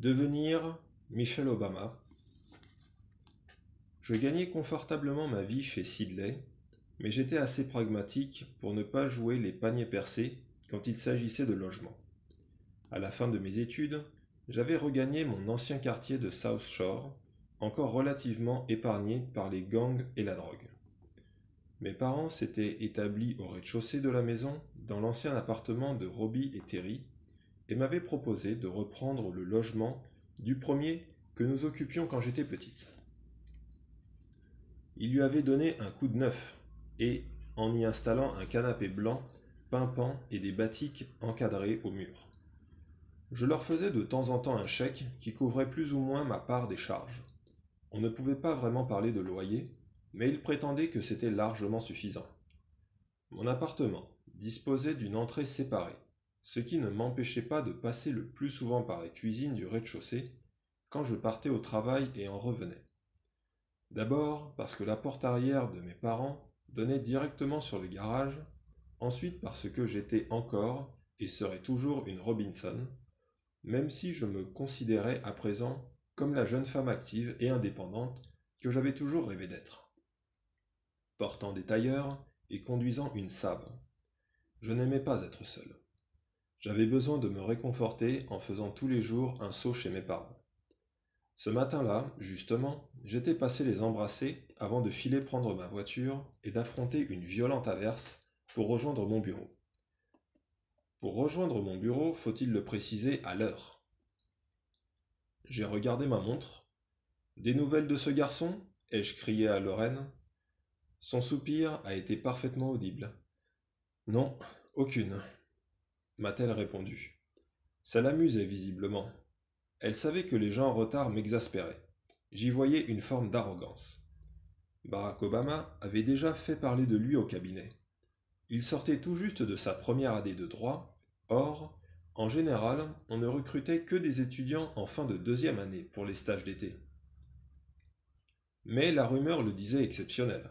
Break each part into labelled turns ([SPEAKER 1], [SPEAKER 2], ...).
[SPEAKER 1] Devenir Michelle Obama. Je gagnais confortablement ma vie chez Sidley, mais j'étais assez pragmatique pour ne pas jouer les paniers percés quand il s'agissait de logement. À la fin de mes études, j'avais regagné mon ancien quartier de South Shore, encore relativement épargné par les gangs et la drogue. Mes parents s'étaient établis au rez-de-chaussée de la maison, dans l'ancien appartement de Robbie et Terry, et m'avaient proposé de reprendre le logement du premier que nous occupions quand j'étais petite. Ils lui avaient donné un coup de neuf, et en y installant un canapé blanc, pimpant et des batiks encadrés au mur. Je leur faisais de temps en temps un chèque qui couvrait plus ou moins ma part des charges. On ne pouvait pas vraiment parler de loyer, mais ils prétendaient que c'était largement suffisant. Mon appartement disposait d'une entrée séparée, ce qui ne m'empêchait pas de passer le plus souvent par la cuisine du rez-de-chaussée quand je partais au travail et en revenais. D'abord parce que la porte arrière de mes parents donnait directement sur le garage, ensuite parce que j'étais encore et serais toujours une Robinson, même si je me considérais à présent comme la jeune femme active et indépendante que j'avais toujours rêvé d'être. Portant des tailleurs et conduisant une Saab. Je n'aimais pas être seul. J'avais besoin de me réconforter en faisant tous les jours un saut chez mes parents. Ce matin-là, justement, j'étais passé les embrasser avant de filer prendre ma voiture et d'affronter une violente averse pour rejoindre mon bureau. Pour rejoindre mon bureau, faut-il le préciser à l'heure. J'ai regardé ma montre. Des nouvelles de ce garçon ? Ai-je crié à Lorraine. Son soupir a été parfaitement audible. Non, aucune, m'a-t-elle répondu. Ça l'amusait visiblement. Elle savait que les gens en retard m'exaspéraient. J'y voyais une forme d'arrogance. Barack Obama avait déjà fait parler de lui au cabinet. Il sortait tout juste de sa première année de droit. Or, en général, on ne recrutait que des étudiants en fin de deuxième année pour les stages d'été. Mais la rumeur le disait exceptionnel.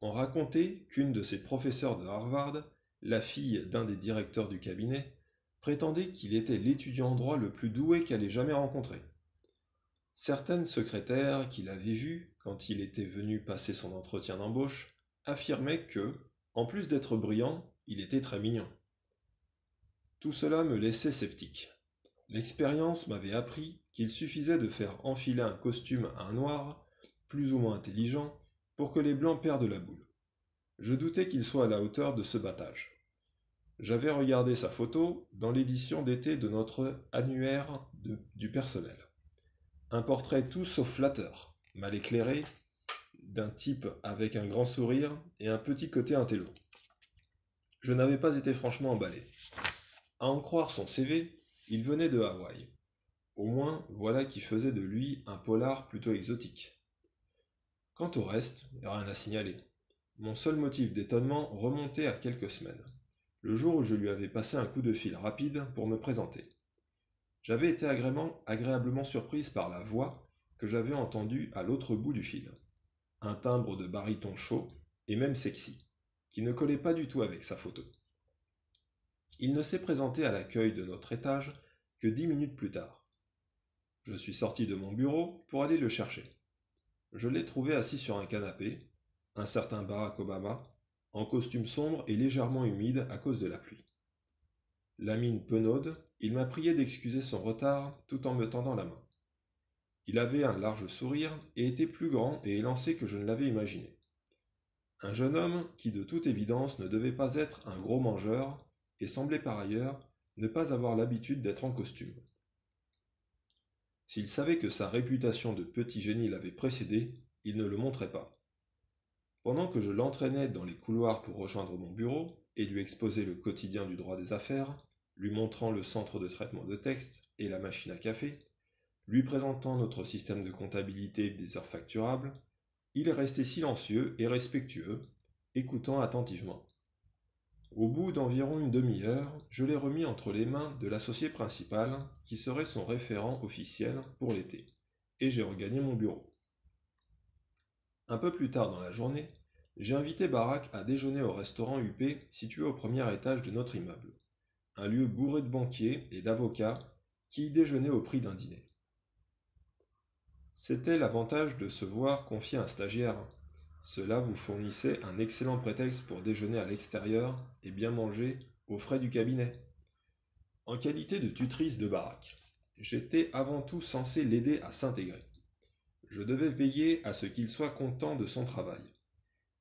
[SPEAKER 1] On racontait qu'une de ses professeurs de Harvard, la fille d'un des directeurs du cabinet, prétendait qu'il était l'étudiant en droit le plus doué qu'elle ait jamais rencontré. Certaines secrétaires qu'il avait vues quand il était venu passer son entretien d'embauche affirmaient que, en plus d'être brillant, il était très mignon. Tout cela me laissait sceptique. L'expérience m'avait appris qu'il suffisait de faire enfiler un costume à un noir, plus ou moins intelligent, pour que les blancs perdent la boule. Je doutais qu'il soit à la hauteur de ce battage. J'avais regardé sa photo dans l'édition d'été de notre annuaire du personnel. Un portrait tout sauf flatteur, mal éclairé, d'un type avec un grand sourire et un petit côté intello. Je n'avais pas été franchement emballé. À en croire son CV, il venait de Hawaï. Au moins, voilà qui faisait de lui un polar plutôt exotique. Quant au reste, rien à signaler. Mon seul motif d'étonnement remontait à quelques semaines, le jour où je lui avais passé un coup de fil rapide pour me présenter. J'avais été agréablement surprise par la voix que j'avais entendue à l'autre bout du fil. Un timbre de baryton chaud et même sexy, qui ne collait pas du tout avec sa photo. Il ne s'est présenté à l'accueil de notre étage que 10 minutes plus tard. Je suis sorti de mon bureau pour aller le chercher. Je l'ai trouvé assis sur un canapé, un certain Barack Obama, en costume sombre et légèrement humide à cause de la pluie. La mine penaude, il m'a prié d'excuser son retard tout en me tendant la main. Il avait un large sourire et était plus grand et élancé que je ne l'avais imaginé. Un jeune homme qui de toute évidence ne devait pas être un gros mangeur et semblait par ailleurs ne pas avoir l'habitude d'être en costume. S'il savait que sa réputation de petit génie l'avait précédé, il ne le montrait pas. Pendant que je l'entraînais dans les couloirs pour rejoindre mon bureau et lui exposer le quotidien du droit des affaires, lui montrant le centre de traitement de texte et la machine à café, lui présentant notre système de comptabilité des heures facturables, il est resté silencieux et respectueux, écoutant attentivement. Au bout d'environ une demi-heure, je l'ai remis entre les mains de l'associé principal, qui serait son référent officiel pour l'été, et j'ai regagné mon bureau. Un peu plus tard dans la journée, j'ai invité Barack à déjeuner au restaurant huppé situé au premier étage de notre immeuble, un lieu bourré de banquiers et d'avocats qui y déjeunaient au prix d'un dîner. C'était l'avantage de se voir confier un stagiaire. Cela vous fournissait un excellent prétexte pour déjeuner à l'extérieur et bien manger aux frais du cabinet. En qualité de tutrice de baraque, j'étais avant tout censé l'aider à s'intégrer. Je devais veiller à ce qu'il soit content de son travail,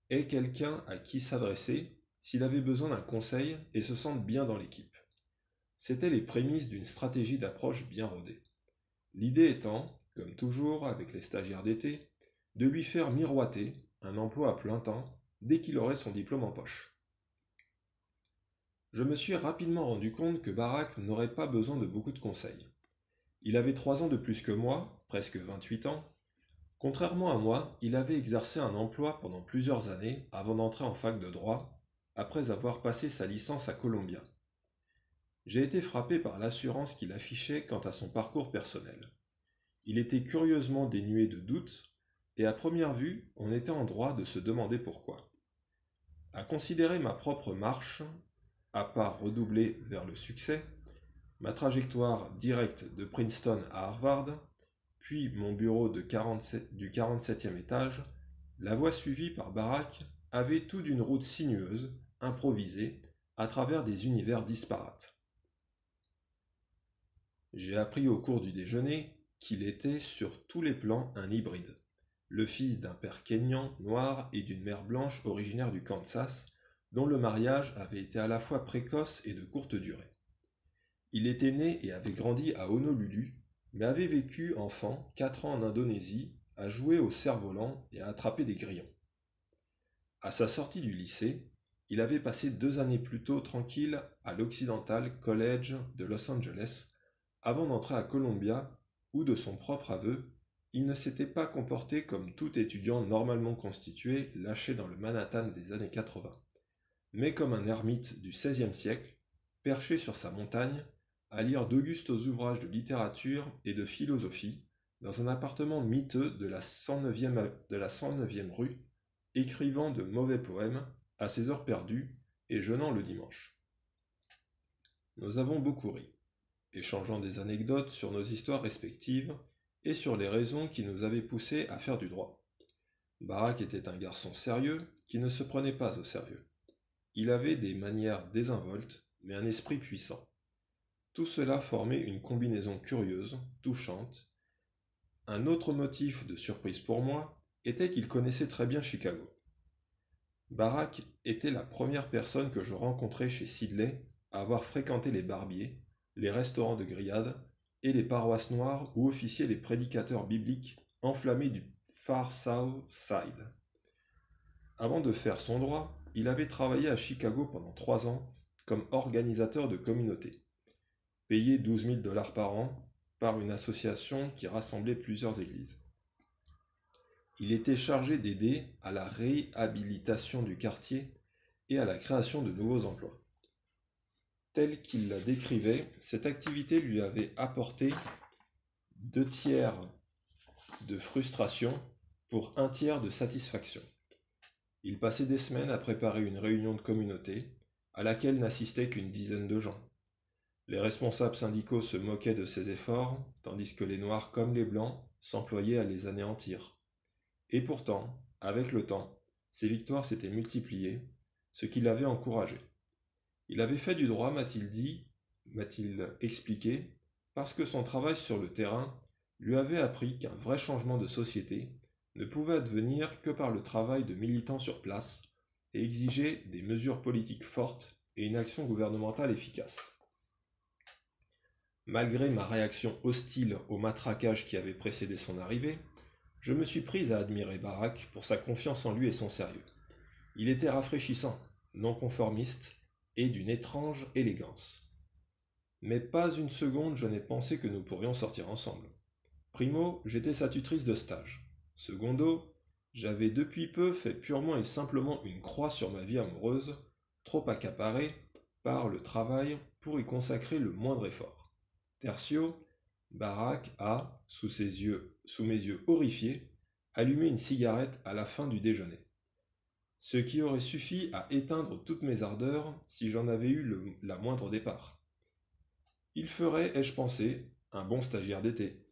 [SPEAKER 1] ait quelqu'un à qui s'adresser s'il avait besoin d'un conseil et se sente bien dans l'équipe. C'étaient les prémices d'une stratégie d'approche bien rodée. L'idée étant, comme toujours avec les stagiaires d'été, de lui faire miroiter un emploi à plein temps dès qu'il aurait son diplôme en poche. Je me suis rapidement rendu compte que Barak n'aurait pas besoin de beaucoup de conseils. Il avait 3 ans de plus que moi, presque 28 ans. Contrairement à moi, il avait exercé un emploi pendant plusieurs années avant d'entrer en fac de droit, après avoir passé sa licence à Columbia. J'ai été frappé par l'assurance qu'il affichait quant à son parcours personnel. Il était curieusement dénué de doutes, et à première vue, on était en droit de se demander pourquoi. À considérer ma propre marche, à pas redoublée vers le succès, ma trajectoire directe de Princeton à Harvard, puis mon bureau du 47e étage, la voie suivie par Barak avait tout d'une route sinueuse, improvisée, à travers des univers disparates. J'ai appris au cours du déjeuner qu'il était sur tous les plans un hybride, le fils d'un père kényan noir et d'une mère blanche originaire du Kansas, dont le mariage avait été à la fois précoce et de courte durée. Il était né et avait grandi à Honolulu, mais avait vécu enfant 4 ans en Indonésie, à jouer au cerf-volant et à attraper des grillons. À sa sortie du lycée, il avait passé 2 années plus tôt tranquille à l'Occidental College de Los Angeles, avant d'entrer à Columbia, où, de son propre aveu, il ne s'était pas comporté comme tout étudiant normalement constitué lâché dans le Manhattan des années 80, mais comme un ermite du XVIe siècle, perché sur sa montagne, à lire d'augustes ouvrages de littérature et de philosophie, dans un appartement miteux de la 109e rue, écrivant de mauvais poèmes à ses heures perdues et jeûnant le dimanche. Nous avons beaucoup ri, échangeant des anecdotes sur nos histoires respectives et sur les raisons qui nous avaient poussés à faire du droit. Barak était un garçon sérieux qui ne se prenait pas au sérieux. Il avait des manières désinvoltes, mais un esprit puissant. Tout cela formait une combinaison curieuse, touchante. Un autre motif de surprise pour moi était qu'il connaissait très bien Chicago. Barak était la première personne que je rencontrais chez Sidley à avoir fréquenté les barbiers, les restaurants de grillades et les paroisses noires où officiaient les prédicateurs bibliques enflammés du Far South Side. Avant de faire son droit, il avait travaillé à Chicago pendant 3 ans comme organisateur de communauté, payé 12 000 $ par an par une association qui rassemblait plusieurs églises. Il était chargé d'aider à la réhabilitation du quartier et à la création de nouveaux emplois. Tel qu'il la décrivait, cette activité lui avait apporté 2 tiers de frustration pour 1 tiers de satisfaction. Il passait des semaines à préparer une réunion de communauté, à laquelle n'assistaient qu'une dizaine de gens. Les responsables syndicaux se moquaient de ses efforts, tandis que les Noirs comme les Blancs s'employaient à les anéantir. Et pourtant, avec le temps, ses victoires s'étaient multipliées, ce qui l'avait encouragé. Il avait fait du droit, m'a-t-il expliqué, parce que son travail sur le terrain lui avait appris qu'un vrai changement de société ne pouvait advenir que par le travail de militants sur place et exigeait des mesures politiques fortes et une action gouvernementale efficace. Malgré ma réaction hostile au matraquage qui avait précédé son arrivée, je me suis prise à admirer Barak pour sa confiance en lui et son sérieux. Il était rafraîchissant, non conformiste et d'une étrange élégance. Mais pas une seconde je n'ai pensé que nous pourrions sortir ensemble. Primo, j'étais sa tutrice de stage. Secondo, j'avais depuis peu fait purement et simplement une croix sur ma vie amoureuse, trop accaparée par le travail pour y consacrer le moindre effort. Tertio, Barak a, sous mes yeux horrifiés, allumé une cigarette à la fin du déjeuner. Ce qui aurait suffi à éteindre toutes mes ardeurs si j'en avais eu la moindre départ. Il ferait, ai-je pensé, un bon stagiaire d'été.